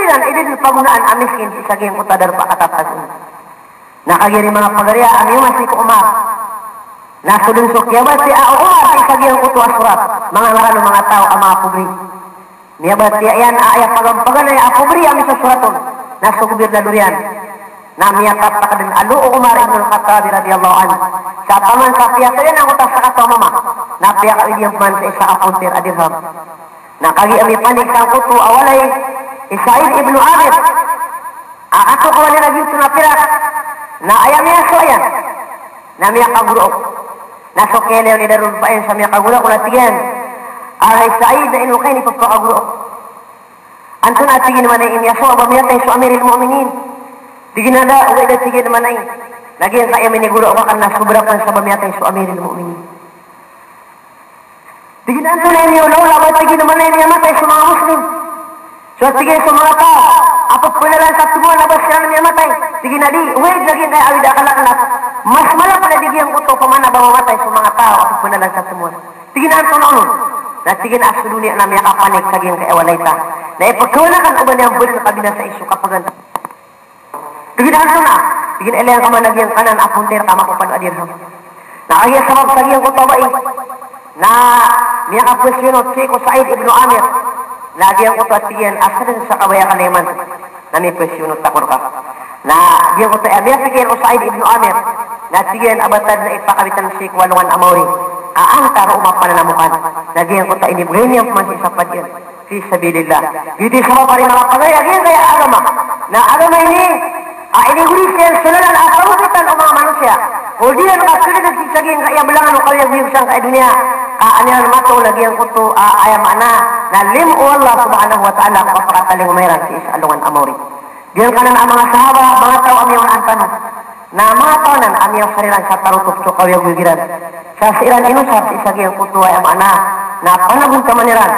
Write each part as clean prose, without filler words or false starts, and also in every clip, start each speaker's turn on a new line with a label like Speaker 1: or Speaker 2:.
Speaker 1: Kaliran idin pagunaan amiskin sa saging utadar pakatapasun. Nakagiri mga pagariya ang yung masik Umar. Nasudun sukyabat si Umar sa saging utuwa surat. Mga ngarano mga tao ang mga kubri. Niyabat siya yan ayah pagampagan ay kubri ang isa suraton. Nasugubir na durian. Namiyakap pa kadang alu Umar ibn al-Khattab radhiyallahu anhu. Sa paman sa piyak yan ang utas sa kato mama. Napiyak ang idiyang man sa isa apuntir adirham. Nakagi ami panik sang kutu awalay Isaid ibn Amir. Ato kawali na dito na pirak. Na ayam niya so ayan. Namiyak ang gurok. Nasokele ni darun paen sa miyak ang gurok na tigyan. Aray Said na inukay ni pagpakagurok. Anto na tigin naman ay imyaso abamiyatay so amiril mu'minin. Tigin na da, uwi na tigin naman ay. Nagyan sa ayamin ni gurok wakan na sobrakan sa abamiyatay so amiril mu'minin. Tigin na anto na inyo laula, tigin naman ay niyamatay sa mga Muslim. So sige sa mga tao, apot po na lang sa tubuan na ba siya na matay. Sige na di, wait lagi kay awid akalak-alak. Mas malap na digyan ko to pamana ba mamatay sa mga tao, apot po na lang sa tubuan. Sige na ang tunon. Na sige na asa dunia na may kapanik sa giyang kay awalay ta. Na ipagkawala kan uban niyang bulan kabina sa isu kapagan. Sige na ang na. Sige na ilayang kaman nagyang kanan apunter tama ko panadirham. Nakagaya sabab sa giyang ko tabai. Na niya kapwestiyon si ko Said ibn Amir. Lagi ang utatiyan asalin sa kabaya kaliman na may presyon takor ka. Na diyan ko tayo, may sige ko Said ibn Amir na siyan abatad na ipakabitan si Walungan Amori. Ang taro umapananamukan. Na diyan ko tayo, inibigay niya man sa padyan. Fi sabilillah. Hindi sa mga mga pagaya, diyan kaya agama. Na agama ini, inigulis yan, sulalan ang parukitan o mga manusia. O diyan kasulid at sisagin kaya belangan o kaya biyusang kaya dunia. Anihan mato lagi ang kuto ayam ana na limu Allah subhanahu wa ta'ala kapakataling umayran si Alungan Amori. Diyan kanan ang mga sahaba, mga tao amiyong antanong na mga taonan amiyong sariran sa tarutok so kawiyag wigiran. Sa siran inusap si isagi ang kuto ayam ana na panagong kamaniran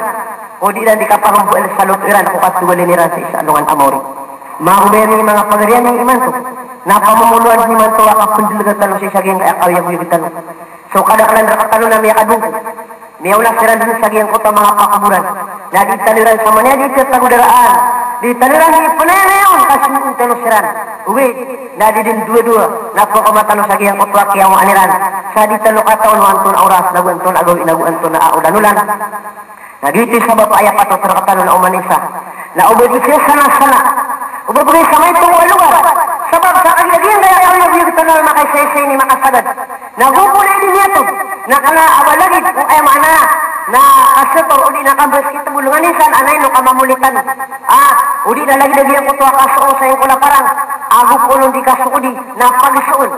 Speaker 1: o di na di kaparumbuel sa lutuiran kung katuwaliniran si Alungan Amori. Mga ni mga pagarian ng iman to na pamumuluan ni man to akapundilagatan si isagi ang kawiyag wigiran. So kadang-kadang nakatalo na may kadungko. May ulas siran din sa giyang kota mga pakaburan. Na di taliran sa manya di sa tagudaraan. Di taliran di panayanayon kasi yung talo siran. Uwi, na di din dua-dua. Napakamatanon sa giyang kota kaya mo aniran. Sa di talo kataon wantun oras naguanton agawin naguanton na audanulan. Na dito sa bapa ayak ato terkatalo na umanisa. Na ubod siya sana-sana. Ubod sa may tungo lugar. Sebab sa kagiyagin kaya kaya yung tanol makaisay-say ni makasadad. Nagupulay din niya to. Nakala awalagid kung ay mana na kasator udi na kambas kita bulungan nisan anay no kamamulitan. Udi na lagi ang kutuwa kasuon sa yung kulaparang. Agupulong di kasukudi na pagsuon.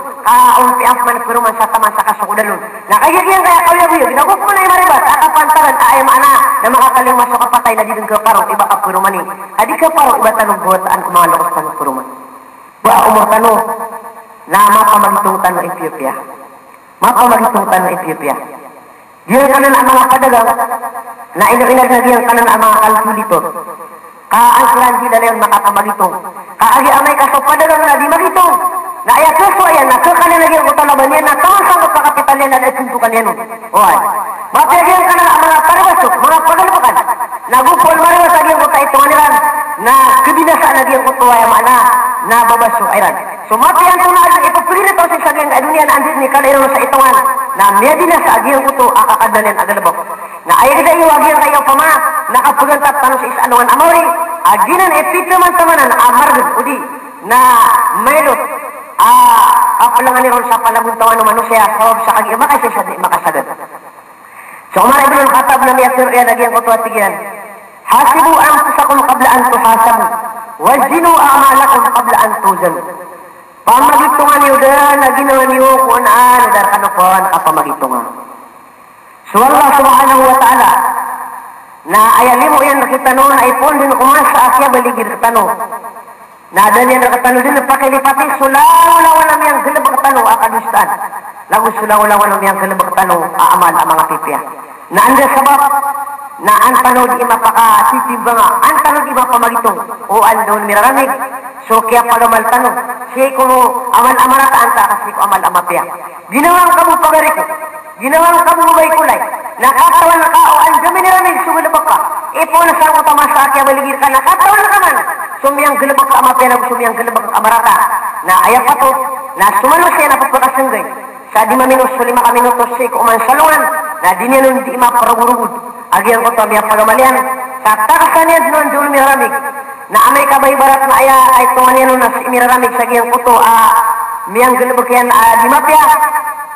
Speaker 1: Umpi afman peruman sa taman sa kasukudalun. Nakagiyagin kaya kaya nagupulay maribat. Akapantaran ay mana na makakaling masuk kapatay na didong kaparong iba ka perumani. Adi kaparong iba tanong buhataan kumahalokos tanong peruman. Ba umur tanong na mapamagitong tanong Ethiopia. Mapamagitong tanong Ethiopia. Diyan kanan ang mga padagang na inuinag na diyan kanan ang mga kalkulitor. Kaan silang sila na yung makapamagitong. Kaagi amay kaso padagang na di magitong. Na ayat kaso ayan, na kakanan na diyan utalaban niya na tawasang kapital niya na isuntukan niya nun. Oy. Mapagyan kanan ang mga parabasok, mga pagalapakan. Nagupol mariwas sa diyan kuta ito maniran na kebinasaan na diyan kutuwa yung mana na babasok ayran. So mapian ito na ipapilit ito sa saging dunia na andit ni kalayon sa itungan na miyadi na sa agiyang kuto akakadanin agalabok. Na ayaw kita iwagyan kayo pama nakapagantat tanong sa Alungan Amori aginan epitnaman tamanan amargad udi na maylot kapalangan niron sa panabuntawan ng manusia sabab sa kagiyang makasagad. So Umar ibn al-Khattab na miyasir yan agiyang kuto at tigyan. Hasibu anfusakum qabla an tuhasabu wazinu a'malakum qabla an tuzan. Pamagitungan niyo dahil na ginawa niyo kung ano dahil kanukuhan kapamagitungan. So Allah subhanahu wa ta'ala na ayali mo yan nakitano na ipon din kumas sa asya baligid katano. Na dahil yan nakatano din napakilipati sulaw-lawan namin ang galabang katano akadustan. Lagu sulaw-lawan namin ang galabang katano aamal ang mga pipya. Na anda sabab na ang tanong di mapakasitibang ang tanong di mapamagitong o andon miraramig. So kaya pagamal tanong siya ko amal-amarat anta kasi ko amal-amapya. Ginawang kamu pagariko, ginawang kamu mabay kulay, nakatawan na ka o ang dami niraramig sumunabak ka. Ipo na sa utama sa akya baligir ka, nakatawan na ka man. sumiyang gelebak ka amapya na sumiyang gelebak ka amarata. Na ayat pa to, na sumalusya na pagpakasanggay. Sa 5 minutos, 5 minutos, ko man salungan, na di niya nun di maparagurugod. Agiyan ko to, miya pagamalian. Sa takasan niya nun doon miraramig. Na amay kabay barat na aya, ay tungan niya nun na si miraramig sa agiyan ko to, miyang gelebak yan, di mapya.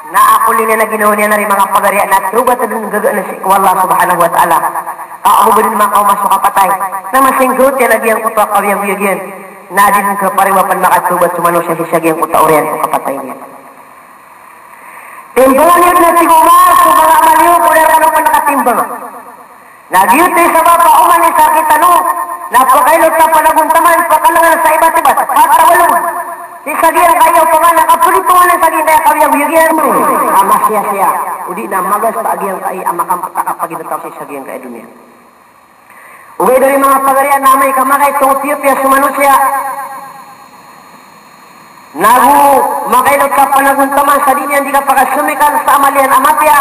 Speaker 1: Na ako nila na ginawa niya na rin mga pagarya na trubat na dun gagaan si Allah subhanahu wa ta'ala. Kaamo ba din mga kaumasok kapatay na masinggot yan nagyang kuto kawiyag-wiyagyan na din ka pariwapan makatrubat sumano siya sisagyang kuto oriyan ko kapatay niya. Timbangan na sigura sa mga maliw kung ano pa nakatimbang. Nagyute sa bapa uman ni sakit ano napakailot sa panaguntaman pakalangan sa iba't-ibat katawalong. Isagian kayo pa nga nakapulituan ng saging kaya kawiyag-wiyagyan mo. Ama siya. Udi na magas pa agiang kay amakampataka paginataw sa isagian kaya dunia. Uwi dari mga pagarian na may kamakay tungpiyo-piyo sumano siya. Nagu makailot ka panaguntaman sa dinyan di ka pakasumikan sa amalian amapya.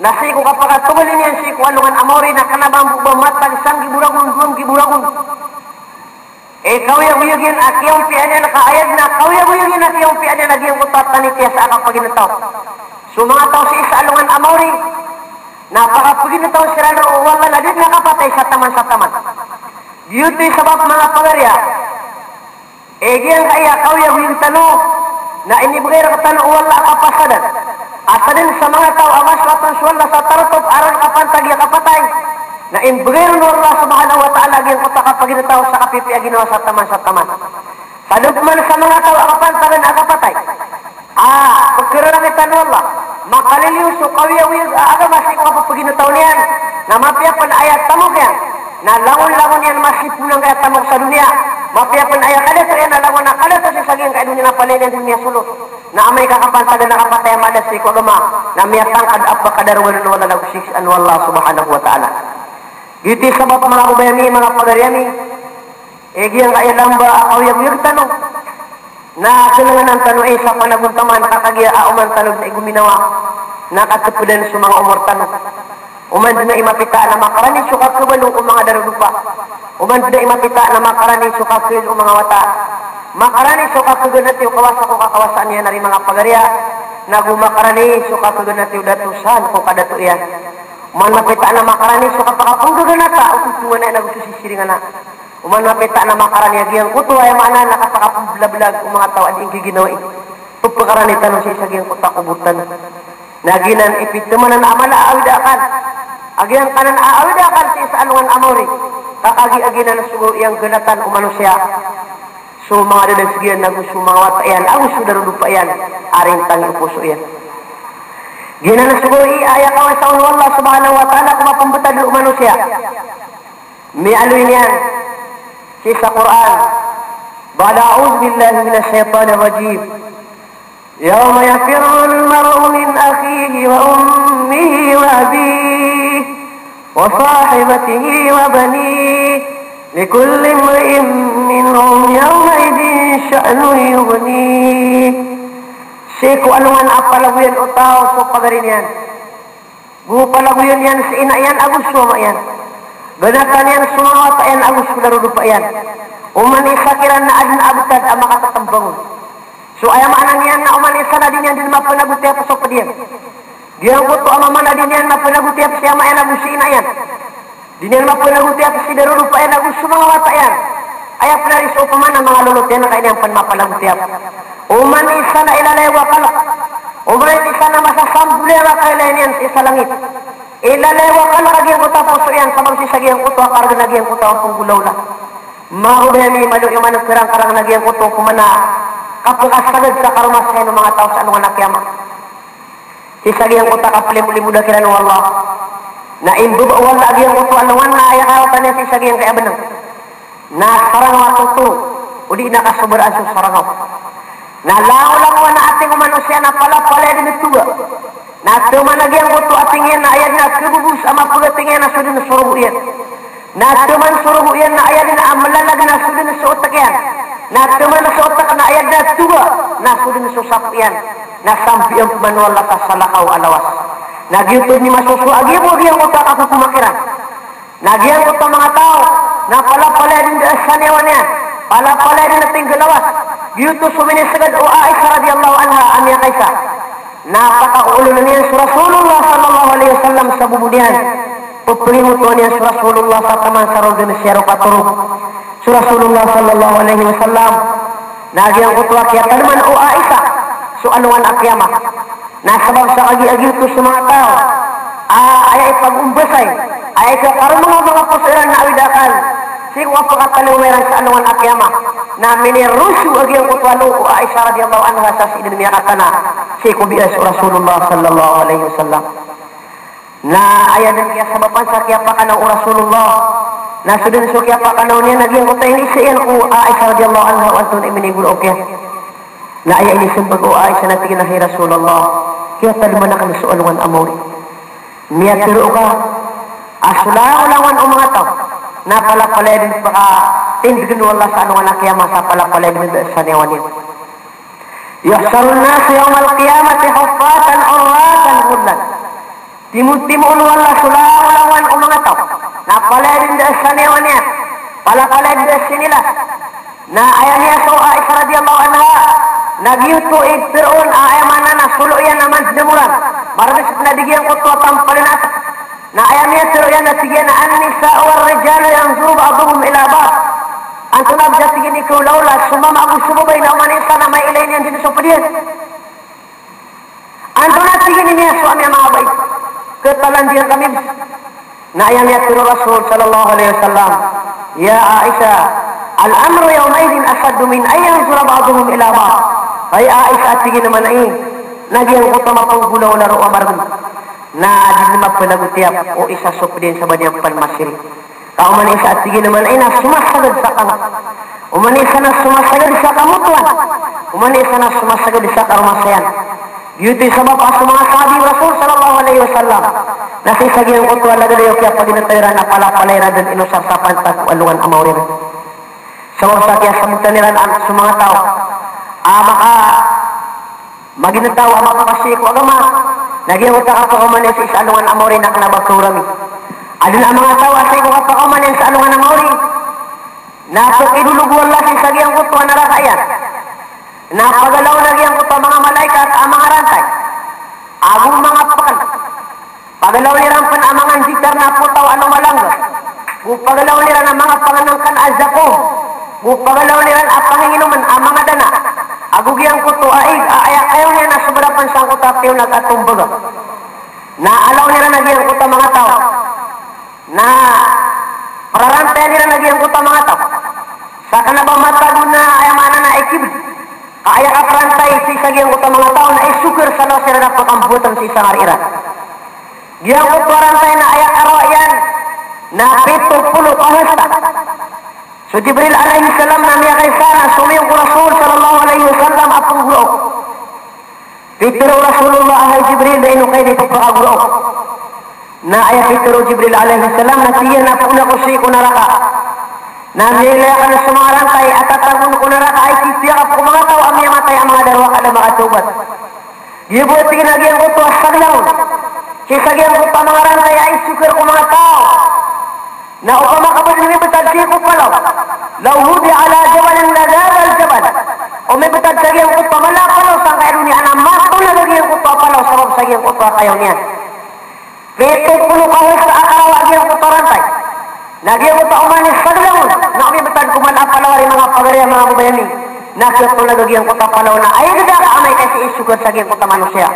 Speaker 1: Nasi ko kapag tungulin yan si kualungan amori na kanabang bubamatag isang giburagon, buong giburagon. Kawiyag-wiyagin at iyong pianya nakaayag na kawiyag-wiyagin at iyong pianya nagiyong kutat tanitya sa akang paginataw. So mga tao si isa alungan amori, napakapaginataw sila na uwala na din nakapatay sa taman. Diyuti sabab mga pagarya, giyang kaya kawiyag-wiyagin tanong na inibigay na katanong uwala kapasadan. At din sa mga tao amas watang suwala sa tarotop aron kapantag ya kapatay. Na imbigay ng Allah subhanahu wa ta'ala giyang kuta kapag ginataw sa kapipiya ginawa sa taman. Sa lupman sa mga tao akapantagan na kapatay. Pagkirarang itan Allah, makaliliw so kawiyawiyag agamasi ko kapag ginataw niyan. Na mapya pa na ayat tamog yan. Na langon-langon yan masipunang kaya tamog sa dunia. Mapya pa na ayat kadato yan na langon na kadato si saging kaya dunia na palay na dunia sulot. Na amay kakapantagan na kapatay madasi ko agama. Na miyatang kadap kadarwan na wala nagsiks anu Allah subhanahu wa ta'ala. Iti sabab mga kubayami, mga pagaryami, giyang kaya lamba kawiyag-wiyag tanong. Na kailangan ang tanong sa panaguntaman, nakakagiya auman tanong na iguminawa, nakatupudan sa mga umor tanong. Uman din na imapita na makarani sukat kabalong o mga darudupa. Uman din na imapita na makarani sukat kil o mga wata. Makarani sukat kaganati o kawasa ko kakawasaan niya na rin mga pagarya. Nagumakarani sukat kaganati o datusan ko kadatu yan. Uman mapita na makarani so kapakapunggagan na ta, ututungan na nagsusisiringan na. Uman mapita na makarani agiyang kuto ay maana nakapakapumblag mga tao at inggi ginawa ito. Pagpakarani tanong sa isagiyang kuta kubutan. Naginan ipitaman na amala aawidakan. Agiyang kanan aawidakan sa isa alungan amori. Kakagi-aginan na sugo iyang ganatan umano siya. So mga dadasigian nagusto mga watayan, agusto darudupa yan, aring tangi puso yan. Gina na sugoi ayat kawan sa Allah subhanahu wa ta'ala kung mapambutad ng manusia. May aluin yan. Sa Quran. Ba'da a'udhu billahi minash shaitanir rajim. Yawma yafirru al-mar'u min akhihi wa ummihi wa abihi wa sahibatihi wa banihi. Likulli imri'in minhum yawma idin sya'nu yughnihi. Kung anuman apalaguyan o tao so pagarin yan. Gupalaguyan yan sa ina yan, agus suma yan. Ganatan yan sumawat yan, agus sudarudupa yan. Uman isa kiran na adin abutad ang makatatambangon. So ayamaan yan na uman isa na din yan din mapanaguti pa sa padiyan. Diyan ko to amaman na din yan mapanaguti pa siya mayan agus si ina yan. Din yan mapanaguti pa si darudupa yan, agus sumawat yan. Ayaw pinaris o paman ang mga lulot yan na kanyang panmapalaguti pa. Uman isa na ilalewa kalak. Uman isa na masasambulera kailan yan sa isa langit. Ilalewa kalak agyan ko tapos yan. Sabang sisagyan ko to akarag nagyan ko to ang punggulaw na. Mahubayan ni Malo yung manong karang nagyan ko to kumana kapag-asagad sa karumasayan ng mga tao sa anong nakyama. Sisagyan ko to kapalim-limuda kila ng Allah. Na imbuba wala agyan ko to anuan na ayakaratan niya sisagyan kay abanang. Na sarangaw ito. Uli nakasubaraan sa sarangaw. Nalango-lango na ating manusia na pala-pala din ito ba? Na tumanagyan ko ito ating yan na ayad na kibubus ama pagating yan na sudin na surubo yan. Na tuman surubo yan na ayad na amalalag na sudin na suotak yan. Na tuman na suotak na ayad na tuba na sudin na susap yan. Na sampi ang manual lakas sa lakaw alawas. Nagyutod ni masusu agibo agyan ko ito ako kumakiran. Nagyan ko ito mga tao. na pala din sa niyawannya pala din nating galawas yuto sumini sagad o Aisha radhiyallahu anha amya kaisa napakaulo na niya sa Rasulullah sallallahu alaihi wasallam sa bubudian puprimuto niya sa Rasulullah sa taman sarong din siya paturog sa Rasulullah sallallahu alaihi wasallam nagyang utwa kaya kalman o Aisha so anuan akyama na sabab sa agi-agi ito sa mga tao ay pag-umbasay ay karon mga pusiran na awidakan sing wa pagkatalumeran sa anuan akyama na minirusyo agi ang utwalo o Aisha radhiyallahu anha sa sidin niya katana si kubias Rasulullah sallallahu alaihi wasallam na ayan niya sababan sa kaya pa kanang Rasulullah na sudin so kaya pa kanang niya naging utay ni siyan o Aisha radhiyallahu anha wa tun iminigul okay na ay inisubag o Aisha na tigin na kay Rasulullah kaya talman na kami sualungan amori niya tiro ka asulawan o mga tao na palapalay din baka tindigin wala sa anong anak kiyama sa palapalay din sa niyawanin yuhsarun nasu yawmal qiyamati huffatan urratan ghurlan timon wala sulawan o mga tao na palay din sa niyawanin palapalay din sa nila na ayan niya so Aisha radhiyallahu anha nagyuto igpiroon ayamana na sulo yan naman demuran marabis na digyan ko to tampalin at na ayam niya pero yan na sige na an-nisa wal rijal yanzuru ba'dhum ila ba'd ang tunab sa sige ni kaulawla sumama ang sumubay na umanisa na may ilay niyan dito sa padiyan ang tunab sige niya so amya mga bay ketalan diyan kami na ayam niya pero Rasul sallallahu alaihi wasallam ya Aisha al-amru yawmaidin asaddu min ay yanzuru ba'dhum ila ba'd ay Aisha sige naman ay nagyang ko tamapang-gulaw laro amarun na di lima panagutiap o isa sopdin sa badiyang panmasiri kauman isa at sige naman ay na sumasagad sa kangat uman isa na sumasagad sa kamutuan uman isa na sumasagad sa karumasayan yuti sa bapa sa mga sahabi Rasul sallallahu alaihi wasallam na si sagiyang kutuan na gadayo kaya paginatayran na palapalayra din inusar sa pantag alungan amawrin sa mga kaya sa mutaniran sa mga tao maka maginataw ang makakasiko agama nagyang utak ako kumanin sa isalungan amori na kanabagsurami adun ang mga tao asay ko kapag kumanin sa alungan amori napag idulugwan lang sa sagyang kutuan na rakayan napagalaw nagyang kutuan mga malaikat ang mga rantay agong mga pakan pagalaw nilang panamangan zikar na putaw anong malanggas pagalaw nilang ang mga panganangkan azako pagalaw nilang ang panginginuman ang mga dana agugyang kuto ayaw niya na sobrapan sa kutapyo nagkatumbaga na alaw nila nagyang kuta mga tao na pararantay nila nagyang kuta mga tao sa kanabang matag na ayamana na ikib kaya ka parantay si sagyang kuta mga tao na isukir sa law sila na pakambutan si isang harira giyang kuto rantay na ayak araw yan na 70 kahasta so Jibril alaihi salam na niya kay sana sumiyong ko Rasul sallallahu alaihi wasallam apong gulok pitiro Rasulullah ahay Jibril na inukay dito pagkagulok na ayat pitiro Jibril alaihi salam na siya na puna ko siya kunaraka na nilaya ka na sumarantay at atagun kunaraka ay sisiya ka po mga tao amya matay ang mga darwa ka na makatubat gibuhat ginagyan ko to asaglaw sisagyan ko pa mga rantay ay sukir ko mga tao na upama kapag may betadsi ko palaw law hudi ala jabalin ladab al jabal o may betadsi ko pamala palaw sa kayo niya na mato na lagyan ko palaw sabab sa ko kayo niya peto pulo kahos sa akaraw agyan ko rantay lagyan ko umanis sa dalawon na may betad ko man palaw rin mga pagariya mga bubayani nakit ko lagyan ko palaw na ay nagaka amay kasi isugat sa agyan ko manusia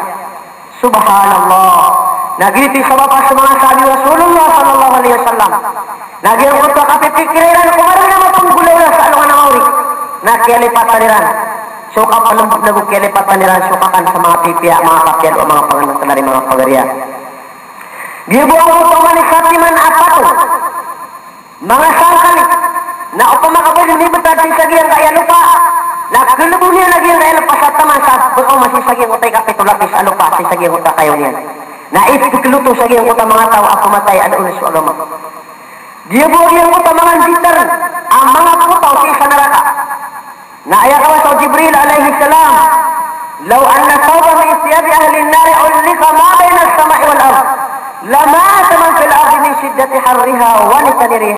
Speaker 1: subhanallah nagiti sa bapa sa mga sabi Rasulullah sallallahu alaihi wasallam nagyang ko kapipikiran kung ano na mapanggulaw na sa alungan ng mauri na kialipatan niran so kapalambot na kung kialipatan niran so kakan sa mga pipiya mga kapyan o mga pangalang talari mga pagariya gibuang ko pamanisatiman apato mga sangkalit na upamakaboy lumibutad si sagiyang kaya lupa nagkulubo niya nagyang kaya lupa sa taman sa bukong masisagiyang utay kapitulapis alupa si sagiyang utay kayo niyan na itikluto sa giyang kuta mga tao ako matay ano ulis o agama dia buo giyang kuta mga gitar ang mga putaw sa isa naraka na ayakawa sa Jibril alaihi salam law anna sawba min siyabi ahli an-nar ulika ma bayna as-sama'i wal ard lama man fil ardi min shiddati harriha wa litaniriha